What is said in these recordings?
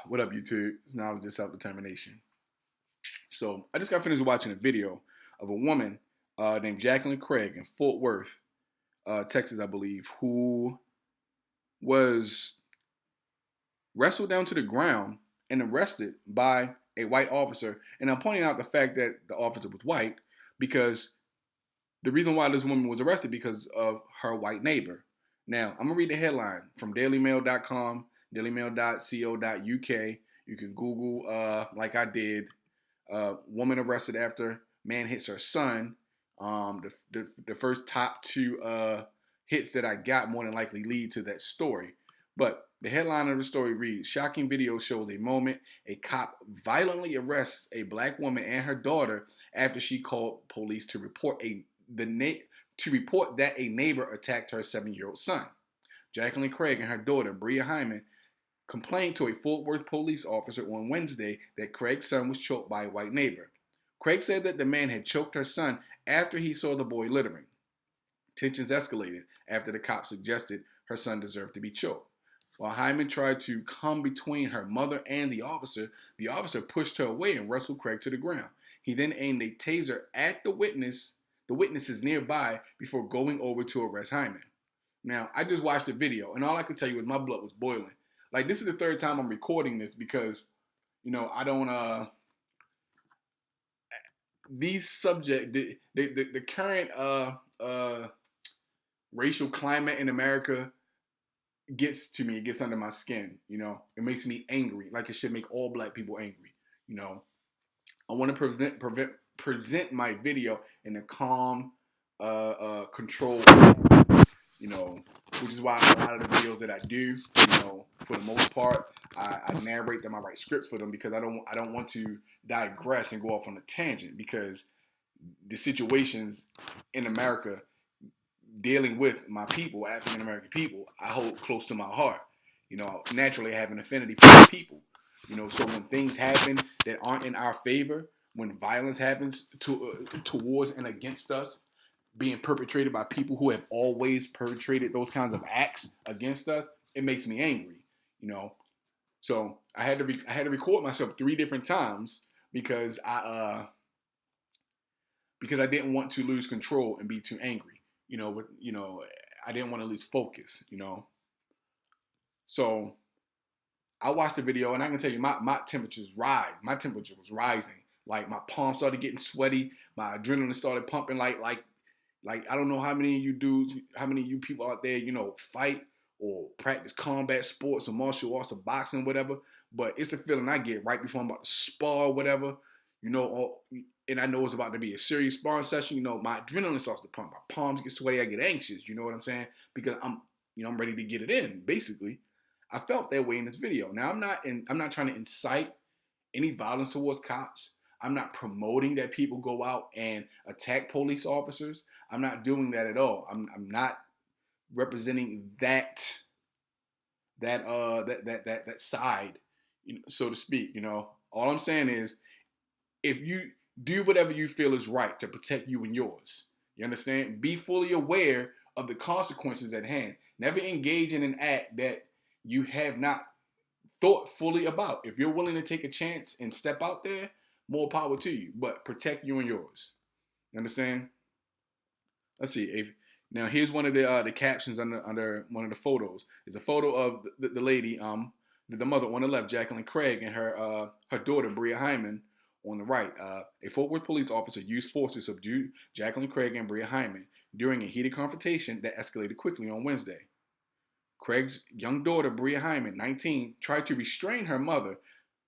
What up, YouTube? It's Knowledge of Self-Determination. So I just got finished watching a video of a woman named Jacqueline Craig in Fort Worth, Texas, I believe, who was wrestled down to the ground and arrested by a white officer. And I'm pointing out the fact that the officer was white because the reason why this woman was arrested because of her white neighbor. Now, I'm going to read the headline from dailymail.com, dailymail.co.uk. You can Google, like I did, woman arrested after man hits her son. The first top two hits that I got more than likely lead to that story. But the headline of the story reads, shocking video shows a moment a cop violently arrests a black woman and her daughter after she called police to report that a neighbor attacked her 7-year-old son. Jacqueline Craig and her daughter, Bria Hyman, complained to a Fort Worth police officer on Wednesday that Craig's son was choked by a white neighbor. Craig said that the man had choked her son after he saw the boy littering. Tensions escalated after the cop suggested her son deserved to be choked. While Hyman tried to come between her mother and the officer pushed her away and wrestled Craig to the ground. He then aimed a taser at the witnesses nearby before going over to arrest Hyman. Now, I just watched the video, and all I could tell you was my blood was boiling. Like, this is the third time I'm recording this because, I don't, these subject, the current racial climate in America gets to me. It gets under my skin, It makes me angry, like it should make all black people angry, I want to present my video in a calm, controlled, which is why a lot of the videos that I do, for the most part, I narrate them. I write scripts for them because I don't want to digress and go off on a tangent because the situations in America dealing with my people, African American people, I hold close to my heart. Naturally I have an affinity for the people. So when things happen that aren't in our favor, when violence happens towards and against us, being perpetrated by people who have always perpetrated those kinds of acts against us, it makes me angry. So I had to record myself 3 different times because I didn't want to lose control and be too angry. I didn't want to lose focus. So I watched the video and I can tell you my temperatures rise. My temperature was rising. Like my palms started getting sweaty. My adrenaline started pumping. Like I don't know how many of you dudes, how many of you people out there, fight or practice combat sports or martial arts or boxing, whatever. But it's the feeling I get right before I'm about to spar or whatever, and I know it's about to be a serious sparring session. My adrenaline starts to pump. My palms get sweaty. I get anxious. You know what I'm saying? Because I'm ready to get it in. Basically, I felt that way in this video. Now I'm not trying to incite any violence towards cops. I'm not promoting that people go out and attack police officers. I'm not doing that at all. I'm not representing that side, so to speak. All I'm saying is, if you do whatever you feel is right to protect you and yours, you understand? Be fully aware of the consequences at hand. Never engage in an act that you have not thought fully about. If you're willing to take a chance and step out there, more power to you, but protect you and yours. You understand? Let's see. Now here's one of the captions under one of the photos. It's a photo of the lady, the mother on the left, Jacqueline Craig, and her daughter, Bria Hyman, on the right. A Fort Worth police officer used force to subdue Jacqueline Craig and Bria Hyman during a heated confrontation that escalated quickly on Wednesday. Craig's young daughter, Bria Hyman, 19, tried to restrain her mother.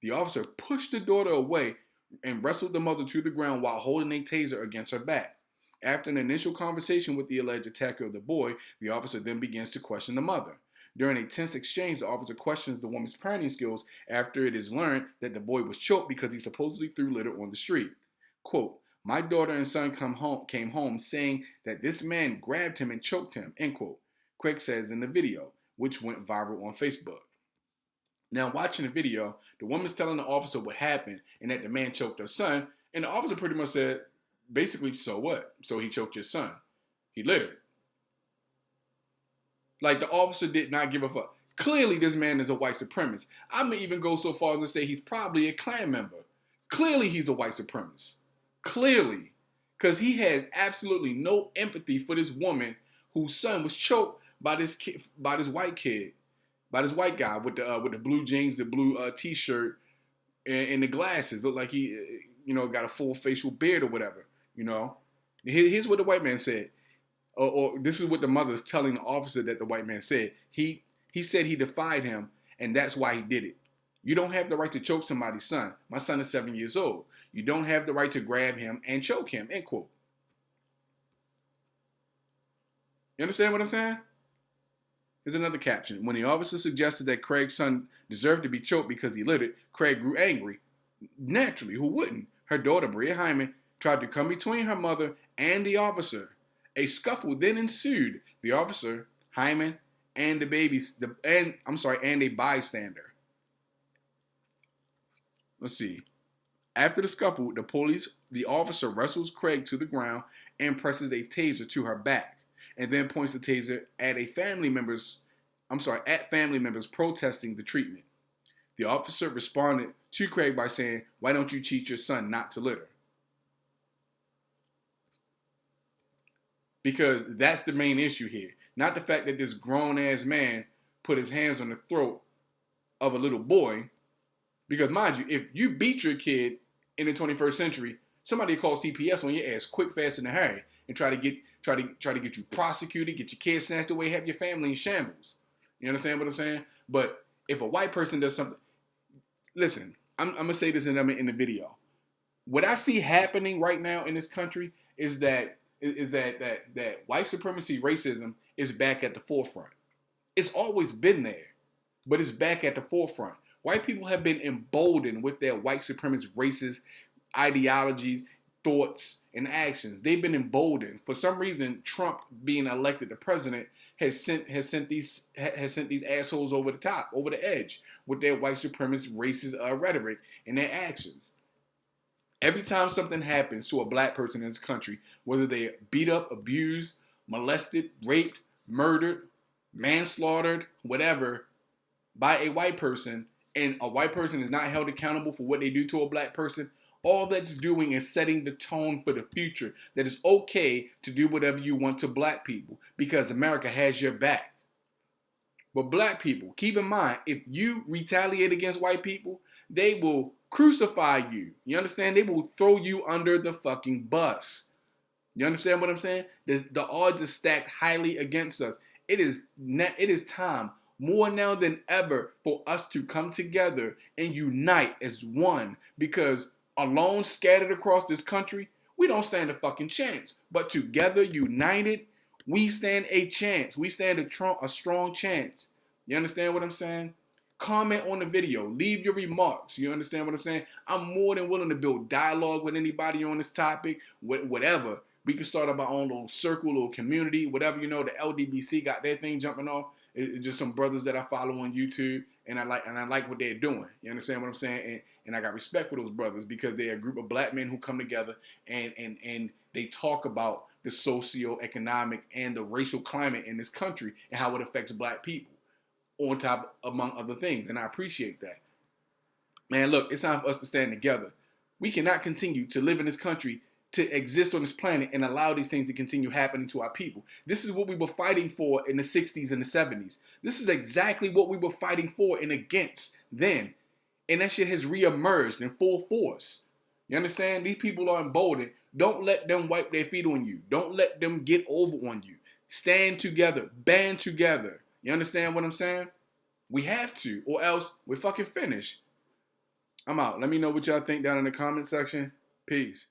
The officer pushed the daughter away and wrestled the mother to the ground while holding a taser against her back. After an initial conversation with the alleged attacker of the boy, the officer then begins to question the mother. During a tense exchange, the officer questions the woman's parenting skills after it is learned that the boy was choked because he supposedly threw litter on the street. Quote, "My daughter and son came home saying that this man grabbed him and choked him," end quote, Craig says in the video, which went viral on Facebook. Now, watching the video, the woman's telling the officer what happened and that the man choked her son, and the officer pretty much said, basically, so what? So he choked your son. He littered. Like, the officer did not give a fuck. Clearly, this man is a white supremacist. I'm gonna even go so far as to say he's probably a Klan member. Clearly, he's a white supremacist. Clearly, because he has absolutely no empathy for this woman whose son was choked by this kid, by this white kid, by this white guy with the blue jeans, the blue t-shirt, and the glasses. Look like he, got a full facial beard or whatever. Here's what the white man said, or this is what the mother is telling the officer that the white man said. He said he defied him, and that's why he did it. You don't have the right to choke somebody's son. My son is 7 years old. You don't have the right to grab him and choke him, end quote. You understand what I'm saying? Here's another caption. When the officer suggested that Craig's son deserved to be choked because he littered, Craig grew angry. Naturally, who wouldn't? Her daughter, Bria Hyman, tried to come between her mother and the officer. A scuffle then ensued. The officer, Hyman, and and a bystander. Let's see. After the scuffle, the officer wrestles Craig to the ground and presses a taser to her back, and then points the taser at family members protesting the treatment. The officer responded to Craig by saying, "Why don't you teach your son not to litter?" Because that's the main issue here. Not the fact that this grown-ass man put his hands on the throat of a little boy. Because mind you, if you beat your kid in the 21st century, somebody calls CPS on your ass quick, fast, and in a hurry, and try to get you prosecuted, get your kids snatched away, have your family in shambles. You understand what I'm saying? But if a white person does something, listen, I'm gonna say this in the video. What I see happening right now in this country is that white supremacy, racism is back at the forefront. It's always been there, but it's back at the forefront. White people have been emboldened with their white supremacist, racist ideologies, thoughts, and actions. They've been emboldened. For some reason, Trump being elected the president has sent these assholes over the top, over the edge, with their white supremacist, racist rhetoric and their actions. Every time something happens to a black person in this country, whether they're beat up, abused, molested, raped, murdered, manslaughtered, whatever, by a white person, and a white person is not held accountable for what they do to a black person, all that's doing is setting the tone for the future that it's okay to do whatever you want to black people because America has your back. But black people, keep in mind, if you retaliate against white people, they will crucify you. You understand? They will throw you under the fucking bus. You understand what I'm saying? The odds are stacked highly against us. It is time, more now than ever, for us to come together and unite as one, because alone, scattered across this country, we don't stand a fucking chance. But together, united, we stand a chance. We stand a strong chance. You understand what I'm saying? Comment on the video. Leave your remarks. You understand what I'm saying? I'm more than willing to build dialogue with anybody on this topic, whatever. We can start up our own little circle, little community, whatever. The LDBC got their thing jumping off. It's just some brothers that I follow on YouTube, and I like what they're doing. You understand what I'm saying? And I got respect for those brothers because they're a group of black men who come together and they talk about the socio-economic and the racial climate in this country and how it affects black people, on top, among other things. And I appreciate that. Man, look, it's time for us to stand together. We cannot continue to live in this country, to exist on this planet, and allow these things to continue happening to our people. This is what we were fighting for in the 60s and the 70s. This is exactly what we were fighting for and against then. And that shit has reemerged in full force. You understand? These people are emboldened. Don't let them wipe their feet on you. Don't let them get over on you. Stand together. Band together. You understand what I'm saying? We have to, or else we're fucking finished. I'm out. Let me know what y'all think down in the comment section. Peace.